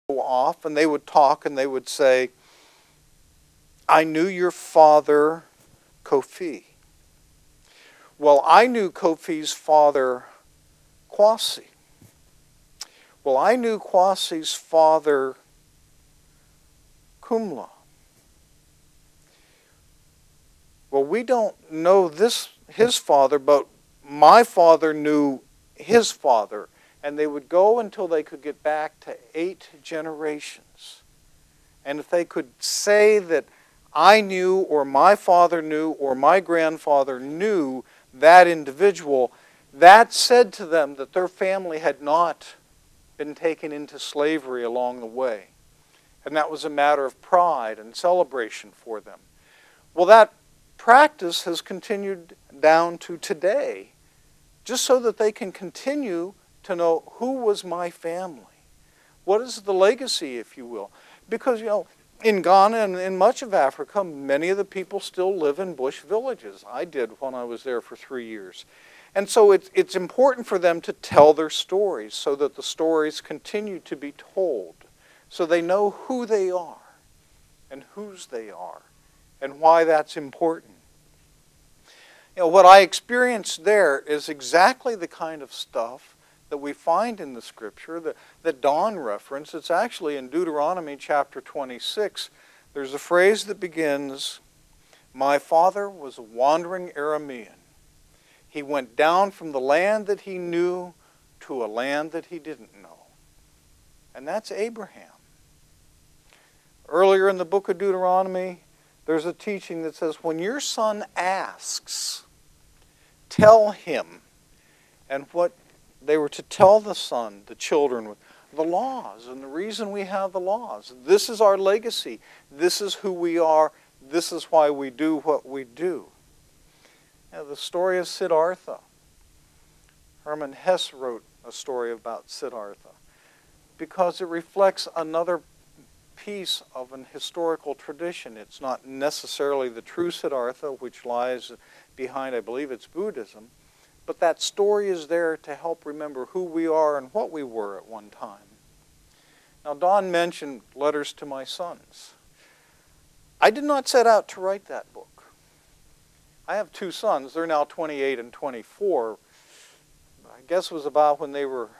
go off and they would talk and they would say, I knew your father, Kofi. Well, I knew Kofi's father, Kwasi. Well, I knew Kwasi's father, Kumla. Well, we don't know his father, but my father knew his father. And they would go until they could get back to 8 generations. And if they could say that I knew, or my father knew, or my grandfather knew that individual, that said to them that their family had not been taken into slavery along the way. And that was a matter of pride and celebration for them. Well, that practice has continued down to today, just so that they can continue to know who was my family. What is the legacy, if you will? Because, in Ghana and in much of Africa, many of the people still live in bush villages. I did when I was there for 3 years. And so it's important for them to tell their stories so that the stories continue to be told, so they know who they are and whose they are and why that's important. What I experienced there is exactly the kind of stuff that we find in the Scripture that Don referenced. It's actually in Deuteronomy chapter 26. There's a phrase that begins, my father was a wandering Aramean. He went down from the land that he knew to a land that he didn't know. And that's Abraham. Earlier in the book of Deuteronomy, there's a teaching that says, when your son asks, tell him. And what they were to tell the son, the children, the laws, and the reason we have the laws. This is our legacy. This is who we are. This is why we do what we do. The story of Siddhartha. Hermann Hesse wrote a story about Siddhartha because it reflects another piece of an historical tradition. It's not necessarily the true Siddhartha, which lies behind, I believe it's Buddhism, but that story is there to help remember who we are and what we were at one time. Now, Don mentioned letters to my sons. I did not set out to write that book. I have 2 sons. They're now 28 and 24. I guess it was about when they were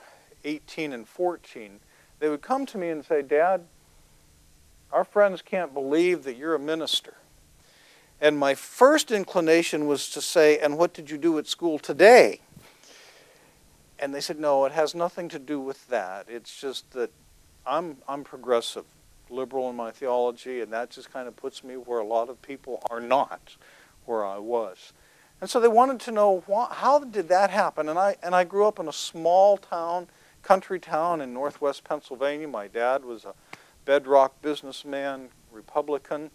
18 and 14. They would come to me and say, Dad, our friends can't believe that you're a minister. And my first inclination was to say, and what did you do at school today? And they said, no, it has nothing to do with that. It's just that I'm progressive, liberal in my theology, and that just kind of puts me where a lot of people are not where I was. And so they wanted to know, how did that happen? And I grew up in a small town, country town in northwest Pennsylvania. My dad was a bedrock businessman, Republican,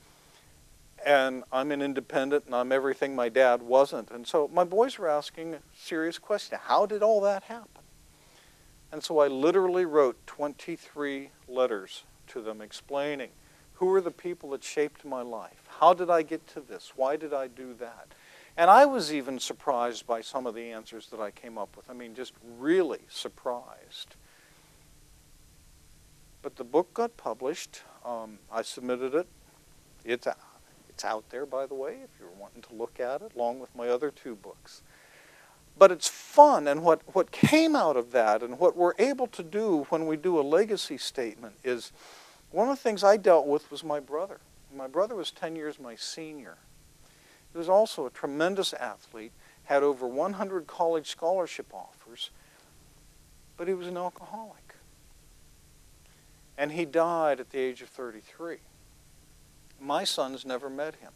and I'm an independent, and I'm everything my dad wasn't. And so my boys were asking a serious question. How did all that happen? And so I literally wrote 23 letters to them explaining who are the people that shaped my life? How did I get to this? Why did I do that? And I was even surprised by some of the answers that I came up with. I mean, just really surprised. But the book got published. I submitted it. It's out there, by the way, if you're wanting to look at it, along with my other 2 books. But it's fun, and what came out of that, and what we're able to do when we do a legacy statement is, one of the things I dealt with was my brother. My brother was 10 years my senior. He was also a tremendous athlete, had over 100 college scholarship offers, but he was an alcoholic. And he died at the age of 33. My sons never met him.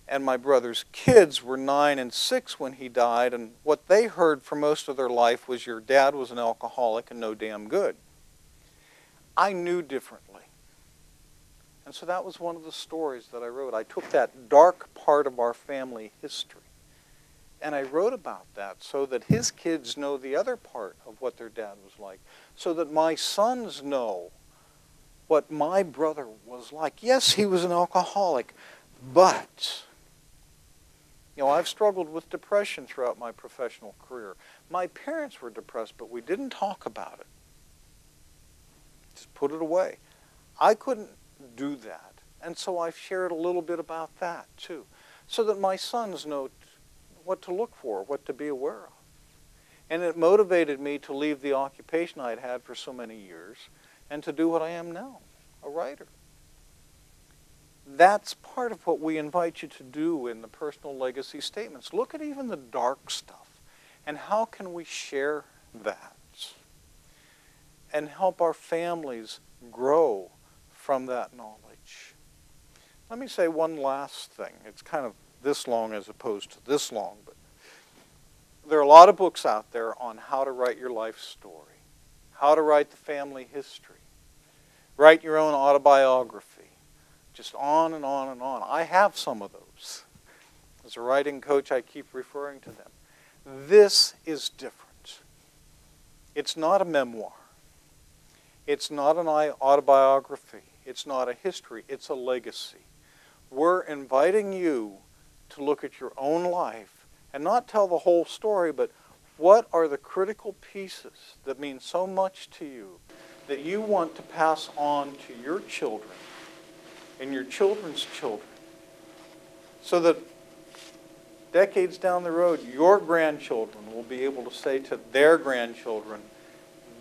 And my brother's kids were 9 and 6 when he died, and what they heard for most of their life was your dad was an alcoholic and no damn good. I knew differently. And so that was one of the stories that I wrote. I took that dark part of our family history, and I wrote about that so that his kids know the other part of what their dad was like, so that my sons know what my brother was like. Yes, he was an alcoholic, but I've struggled with depression throughout my professional career. My parents were depressed, but we didn't talk about it. Just put it away. I couldn't do that. And so I've shared a little bit about that too, so that my sons know what to look for, what to be aware of. And it motivated me to leave the occupation I'd had for so many years and to do what I am now, a writer. That's part of what we invite you to do in the personal legacy statements. Look at even the dark stuff, and how can we share that and help our families grow from that knowledge. Let me say one last thing. It's kind of this long as opposed to this long, but there are a lot of books out there on how to write your life story, how to write the family history, write your own autobiography, just on and on and on. I have some of those. As a writing coach, I keep referring to them. This is different. It's not a memoir. It's not an autobiography. It's not a history. It's a legacy. We're inviting you to look at your own life and not tell the whole story, but what are the critical pieces that mean so much to you that you want to pass on to your children and your children's children, so that decades down the road, your grandchildren will be able to say to their grandchildren,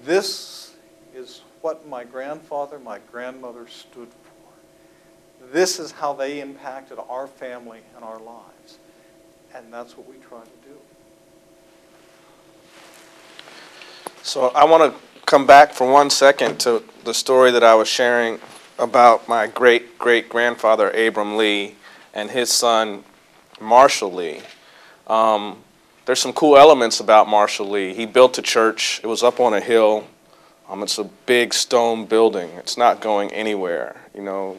this is what my grandfather, my grandmother stood for. This is how they impacted our family and our lives. And that's what we try to do. So I want to come back for 1 second to the story that I was sharing about my great-great-grandfather, Abram Lee, and his son, Marshall Lee. There's some cool elements about Marshall Lee. He built a church. It was up on a hill. It's a big stone building. It's not going anywhere. You know,